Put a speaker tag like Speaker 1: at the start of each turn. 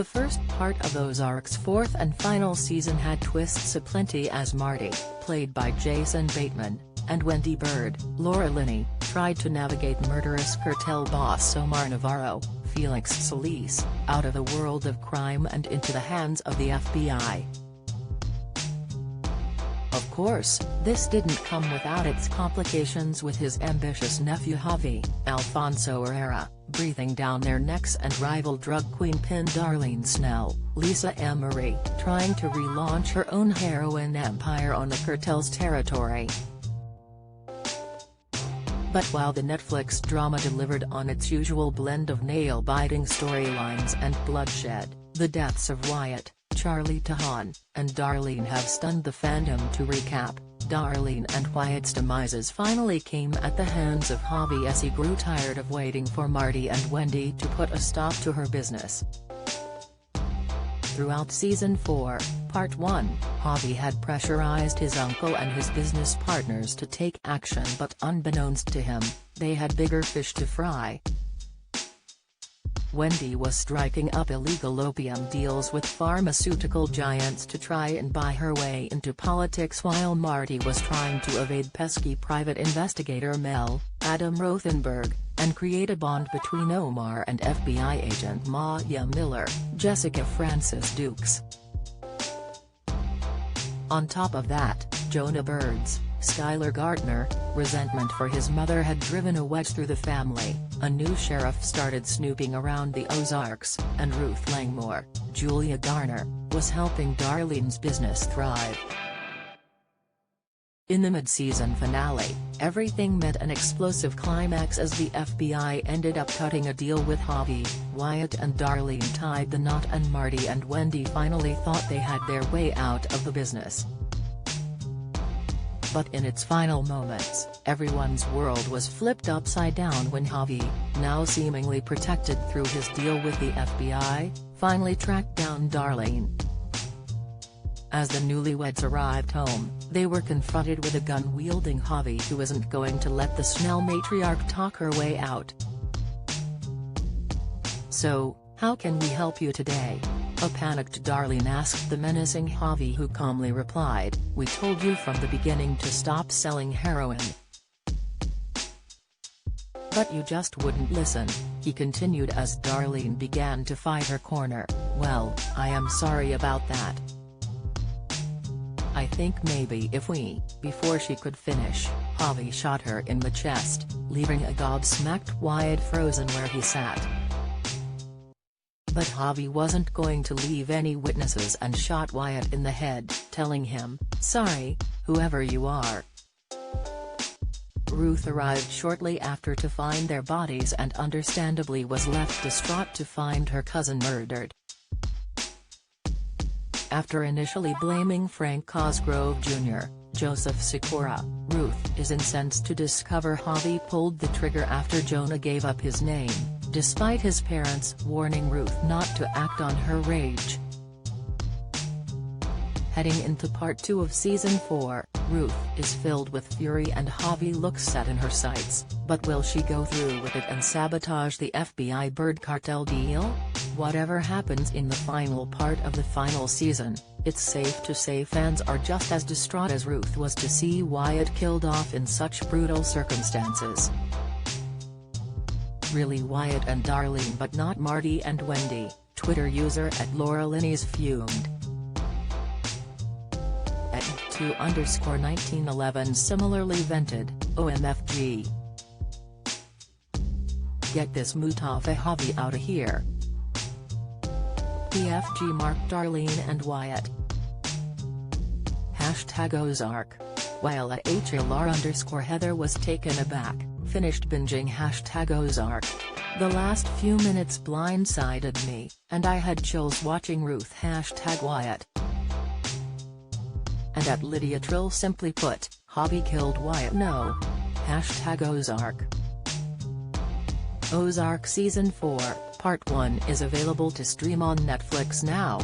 Speaker 1: The first part of Ozark's fourth and final season had twists aplenty as Marty, played by Jason Bateman, and Wendy Bird, Laura Linney, tried to navigate murderous cartel boss Omar Navarro, Felix Solis, out of a world of crime and into the hands of the FBI. Of course, this didn't come without its complications, with his ambitious nephew Javi, Alfonso Herrera, breathing down their necks, and rival drug queen-pin Darlene Snell, Lisa Emery, trying to relaunch her own heroin empire on the cartel's territory. But while the Netflix drama delivered on its usual blend of nail-biting storylines and bloodshed, the deaths of Wyatt, Charlie Tahan, and Darlene have stunned the fandom. To recap, Darlene and Wyatt's demises finally came at the hands of Javi as he grew tired of waiting for Marty and Wendy to put a stop to her business. Throughout Season 4, Part 1, Javi had pressurized his uncle and his business partners to take action, but unbeknownst to him, they had bigger fish to fry. Wendy was striking up illegal opium deals with pharmaceutical giants to try and buy her way into politics, while Marty was trying to evade pesky private investigator Mel, Adam Rothenberg, and create a bond between Omar and FBI agent Maya Miller, Jessica Francis Dukes. On top of that, Jonah Bird's, Skylar Gardner, resentment for his mother had driven a wedge through the family. A new sheriff started snooping around the Ozarks, and Ruth Langmore, Julia Garner, was helping Darlene's business thrive. In the mid-season finale, everything met an explosive climax as the FBI ended up cutting a deal with Javi. Wyatt and Darlene tied the knot, and Marty and Wendy finally thought they had their way out of the business. But in its final moments, everyone's world was flipped upside down when Javi, now seemingly protected through his deal with the FBI, finally tracked down Darlene. As the newlyweds arrived home, they were confronted with a gun-wielding Javi who isn't going to let the Snell matriarch talk her way out. "So, how can we help you today?" a panicked Darlene asked the menacing Javi, who calmly replied, "We told you from the beginning to stop selling heroin. But you just wouldn't listen," he continued as Darlene began to fight her corner. "Well, I am sorry about that. I think maybe if we..." Before she could finish, Javi shot her in the chest, leaving a gobsmacked Wyatt frozen where he sat. But Javi wasn't going to leave any witnesses and shot Wyatt in the head, telling him, "Sorry, whoever you are." Ruth arrived shortly after to find their bodies and understandably was left distraught to find her cousin murdered. After initially blaming Frank Cosgrove Jr., Joseph Sikora, Ruth is incensed to discover Javi pulled the trigger after Jonah gave up his name, despite his parents warning Ruth not to act on her rage. Heading into Part 2 of Season 4, Ruth is filled with fury and Javi looks set in her sights, but will she go through with it and sabotage the FBI Bird cartel deal? Whatever happens in the final part of the final season, it's safe to say fans are just as distraught as Ruth was to see Wyatt killed off in such brutal circumstances. Really Wyatt and Darlene but not Marty and Wendy, Twitter user @LauraLinney's fumed. @2_1911 similarly vented, "OMFG. Get this Mustafa Javi outta here." PFG marked Darlene and Wyatt. #Ozark. While @HLR_Heather was taken aback, finished binging #Ozark. "The last few minutes blindsided me, and I had chills watching Ruth #Wyatt." And @Lydia Trill simply put, "Javi killed Wyatt no." #Ozark. Ozark Season 4, Part 1 is available to stream on Netflix now.